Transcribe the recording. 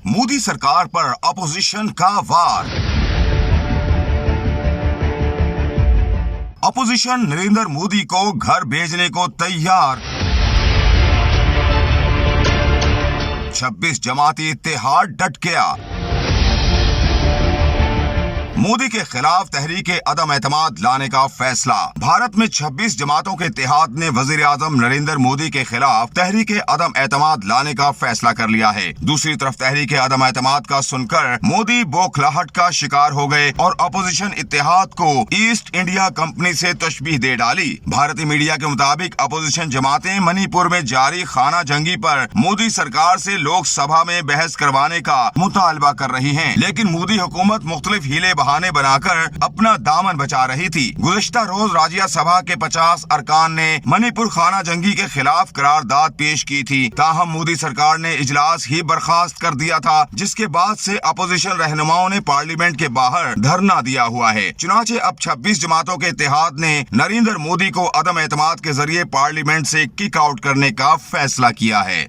मोदी सरकार पर अपोजिशन का वार। अपोजिशन नरेंद्र मोदी को घर भेजने को तैयार। 26 जमाती इत्तेहाद डट गया। मोदी के खिलाफ तहरीके अदम एतमाद लाने का फैसला। भारत में 26 जमातों के इत्तेहाद ने वजीर आजम नरेंद्र मोदी के खिलाफ तहरीके अदम एतमाद लाने का फैसला कर लिया है। दूसरी तरफ तहरीके अदम एतमाद का सुनकर मोदी बौखलाहट का शिकार हो गए और अपोजिशन इत्तेहाद को ईस्ट इंडिया कंपनी से तशबीह दे डाली। भारतीय मीडिया के मुताबिक अपोजिशन जमातें मणिपुर में जारी खाना जंगी पर मोदी सरकार से लोकसभा में बहस करवाने का मुतालबा कर रही है, लेकिन मोदी हुकूमत मुख्तलिफ हीले बहाने बनाकर अपना दामन बचा रही थी। गुज़िश्ता रोज राज्य सभा के 50 अरकान ने मणिपुर खाना जंगी के खिलाफ करारदाद पेश की थी, ताहम मोदी सरकार ने इजलास ही बर्खास्त कर दिया था, जिसके बाद से अपोजिशन रहनुमाओं ने पार्लियामेंट के बाहर धरना दिया हुआ है। चुनाचे अब 26 जमातों के इत्तेहाद ने नरेंद्र मोदी को अदम एतमाद के जरिए पार्लियामेंट से किक आउट करने का फैसला किया है।